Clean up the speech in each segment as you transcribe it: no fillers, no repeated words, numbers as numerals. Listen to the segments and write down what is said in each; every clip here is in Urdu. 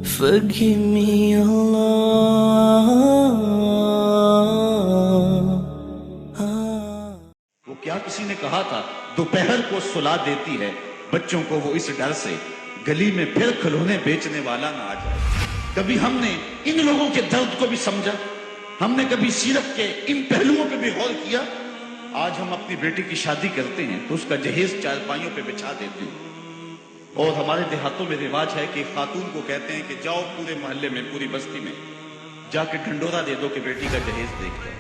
Forgive me, Allah. وہ کیا کسی نے کہا تھا دوپہر کو سلا دیتی ہے بچوں کو وہ اس ڈر سے گلی میں پھر کھلونے بیچنے والا نہ آ جائے۔ کبھی ہم نے ان لوگوں کے درد کو بھی سمجھا، ہم نے کبھی سیرت کے ان پہلوؤں پہ بھی غور کیا۔ آج ہم اپنی بیٹی کی شادی کرتے ہیں تو اس کا جہیز چارپائیوں پہ بچھا دیتے ہیں، اور ہمارے دیہاتوں میں رواج ہے کہ خاتون کو کہتے ہیں کہ جاؤ پورے محلے میں، پوری بستی میں جا کے ڈھنڈورا دے دو کہ بیٹی کا جہیز دیکھ لو۔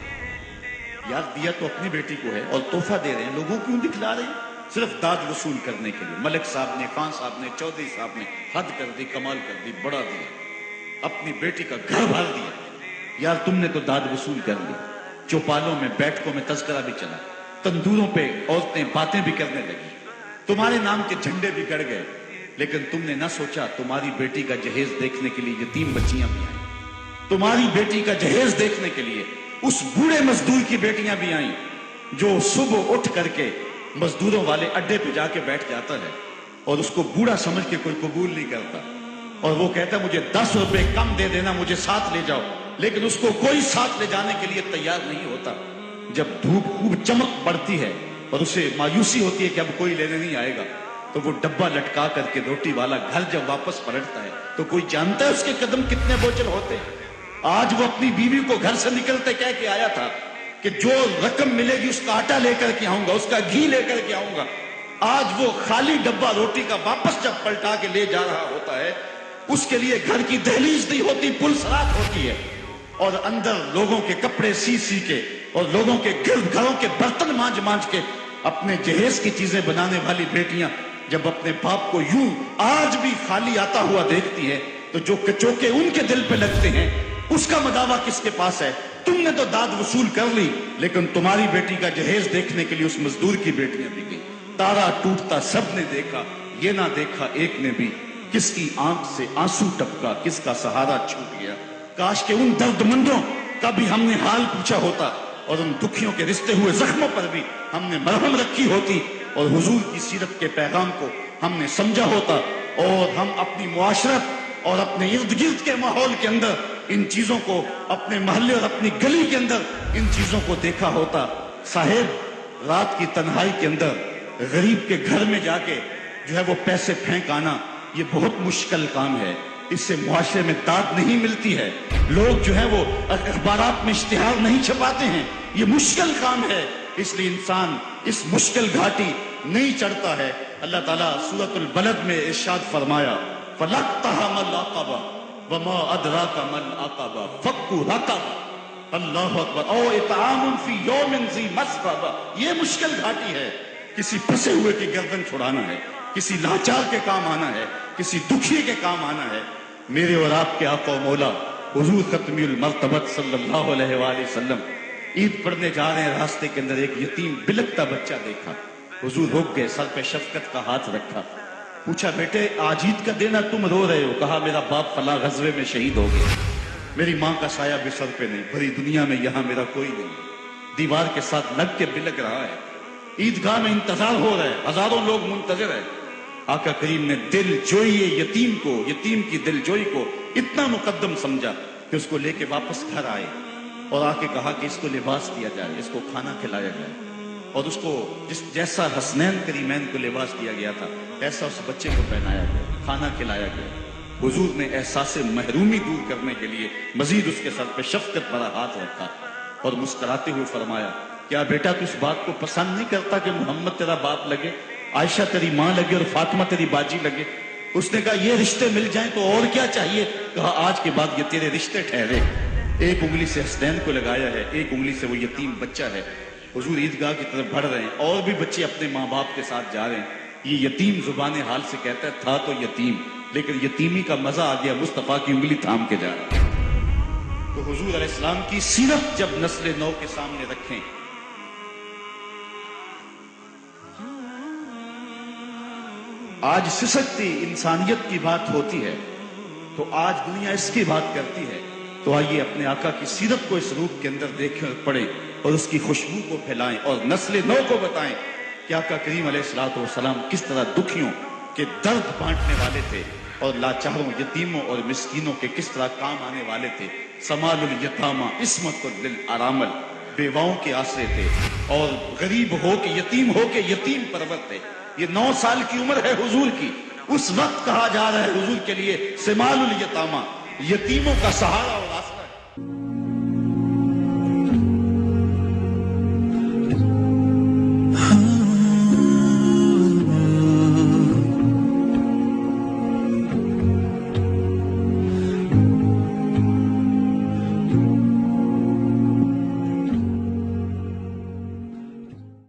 یار دیا تو اپنی بیٹی کو ہے اور تحفہ دے رہے ہیں، لوگوں کیوں دکھلا رہے ہیں؟ صرف داد وصول کرنے کے لیے۔ ملک صاحب نے، خان صاحب نے، چودھری صاحب نے حد کر دی، کمال کر دی، بڑا دیا، اپنی بیٹی کا گھر بھر دیا۔ یار تم نے تو داد وصول کر لی، چوپالوں میں، بیٹھکوں میں تذکرہ بھی چلا، تندوروں پہ عورتیں باتیں بھی کرنے لگی، تمہارے نام کے جھنڈے بھی گڑ گئے، لیکن تم نے نہ سوچا تمہاری بیٹی کا جہیز دیکھنے کے لیے یتیم بچیاں بھی آئیں، تمہاری بیٹی کا جہیز دیکھنے کے لیے اس بوڑھے مزدور کی بیٹیاں بھی آئیں جو صبح اٹھ کر کے مزدوروں والے اڈے پہ جا کے بیٹھ جاتا ہے اور اس کو بوڑھا سمجھ کے کوئی قبول نہیں کرتا، اور وہ کہتا ہے مجھے 10 روپے کم دے دینا، مجھے ساتھ لے جاؤ، لیکن اس کو کوئی ساتھ لے جانے کے لیے تیار نہیں ہوتا۔ جب دھوپ خوب چمک پڑتی ہے اور اسے مایوسی ہوتی ہے کہ اب کوئی لینے نہیں آئے گا، تو وہ ڈبہ لٹکا کر کے روٹی والا گھر جب واپس پلٹتا ہے تو کوئی جانتا ہے اس کے قدم کتنے بوجھل ہوتے ہیں۔ آج وہ اپنی بیوی کو گھر سے نکلتے کہہ کے آیا تھا کہ جو رقم ملے گی اس کا آٹا لے کر کے آؤں گا، اس کا گھی لے کر کے آؤں گا۔ آج وہ خالی ڈبہ روٹی کا واپس جب پلٹا کے لے جا رہا ہوتا ہے، اس کے لیے گھر کی دہلیز نہیں ہوتی، پل سرات ہوتی ہے، اور اندر لوگوں کے کپڑے سی سی کے اور لوگوں کے گھروں کے برتن مانج مانج کے اپنے جہیز کی چیزیں بنانے والی بیٹیاں جب اپنے باپ کو یوں آج بھی خالی آتا ہوا دیکھتی ہے تو جو کچوکے ان کے دل پہ لگتے ہیں اس کا مداوع کس کے پاس ہے؟ تم نے تو داد وصول کر لی، لیکن تمہاری بیٹی کا جہیز دیکھنے کے لیے اس مزدور کی بیٹیاں بھی گئی۔ تارا ٹوٹتا سب نے دیکھا، یہ نہ دیکھا ایک نے بھی، کس کی آنکھ سے آنسو ٹپکا، کس کا سہارا چھوٹ گیا۔ کاش کہ ان درد مندوں کا بھی ہم نے حال پوچھا ہوتا اور ان دکھیوں کے رشتے ہوئے زخموں پر بھی ہم نے مرہم رکھی ہوتی اور حضور کی سیرت کے پیغام کو ہم نے سمجھا ہوتا، اور ہم اپنی معاشرت اور اپنے ارد گرد کے ماحول کے اندر ان چیزوں کو، اپنے محلے اور اپنی گلی کے اندر ان چیزوں کو دیکھا ہوتا۔ صاحب رات کی تنہائی کے اندر غریب کے گھر میں جا کے جو ہے وہ پیسے پھینک آنا، یہ بہت مشکل کام ہے، اس سے معاشرے میں داد نہیں ملتی ہے، لوگ جو ہے وہ اخبارات میں اشتہار نہیں چھپاتے ہیں، یہ مشکل کام ہے، اس لیے انسان اس مشکل گھاٹی نہیں چڑھتا ہے۔ اللہ تعالیٰ سورۃ البلد میں ارشاد فرمایا فَلَقْتَحَمَ الْعَقَبَةَ وَمَا أَدْرَاكَ مَا الْعَقَبَةُ فَكُّ رَقَبَةٍ، اللہ اکبر، او اطعام فی یوم ذی مسغبہ، یہ مشکل گھاٹی ہے، کسی پھنسے ہوئے کی گردن چھڑانا ہے، کسی لاچار کے کام آنا ہے، کسی دکھی کے کام آنا ہے۔ میرے اور آپ کے آقا و مولا حضور ختمی المرتبت صلی اللہ علیہ وآلہ وسلم عید پڑھنے جا رہے ہیں، راستے کے اندر ایک یتیم بلکتا بچہ دیکھا، حضور رک گئے، سر پہ شفقت کا ہاتھ رکھا، پوچھا بیٹے آج عید کا دن ہے تم رو رہے ہو؟ کہا میرا باپ فلاں غزوے میں شہید ہو گیا، میری ماں کا سایہ بھی سر پہ نہیں، بھری دنیا میں یہاں میرا کوئی نہیں، دیوار کے ساتھ لگ کے بلک رہا ہے، عیدگاہ میں انتظار ہو رہا ہے، ہزاروں لوگ منتظر ہیں۔ آقا کریم نے دل جوئی یتیم کو، یتیم کی دل جوئی کو اتنا مقدم سمجھا کہ اس کو لے کے واپس گھر آئے اور آ کے کہا کہ اس کو لباس دیا جائے، اس کو کھانا کھلایا جائے، اور اس کو جیسا حسنین کریمین کو لباس دیا گیا تھا ایسا اس بچے کو پہنایا گیا، کھانا کھلایا گیا۔ حضور نے احساس محرومی دور کرنے کے لیے مزید اس کے سر پہ شفقت بھرا ہاتھ رکھا اور مسکراتے ہوئے فرمایا کیا بیٹا تو اس بات کو پسند نہیں کرتا کہ محمد تیرا باپ لگے، عائشہ تیری ماں لگے اور فاطمہ تیری باجی لگے؟ اس نے کہا یہ رشتے مل جائیں تو اور کیا چاہیے؟ کہا آج کے بعد یہ تیرے رشتے ٹھہرے۔ ایک انگلی سے حسنین کو لگایا ہے، ایک انگلی سے وہ یتیم بچہ ہے۔ حضور عیدگاہ کی طرف بڑھ رہے ہیں، اور بھی بچے اپنے ماں باپ کے ساتھ جا رہے ہیں۔ یہ یتیم زبان حال سے کہتا ہے تھا تو یتیم، لیکن یتیمی کا مزہ آ گیا، مصطفیٰ کی انگلی تھام کے جا رہا ہے۔ تو حضور علیہ السلام کی سیرت جب نسل نو کے سامنے رکھیں، آج سسکتی انسانیت کی بات ہوتی ہے تو آج دنیا اس کی بات کرتی ہے، تو آئیے اپنے آقا کی سیرت کو اس روپ کے اندر دیکھیں پڑھیں اور اس کی خوشبو کو پھیلائیں اور نسل نو کو بتائیں کہ آقا کریم علیہ السلام کس طرح دکھیوں کے درد بانٹنے والے تھے اور لاچاروں یتیموں اور مسکینوں کے کس طرح کام آنے والے تھے. سمال الیتامى عصمت للارامل، بیواؤں کے آسرے تھے اور غریب ہو کے یتیم ہو کے یتیم پرور تھے. یہ 9 سال کی عمر ہے حضور کی، اس وقت کہا جا رہا ہے حضور کے لیے سمال الیتامى، یتیموں کا سہارا اور آسرا.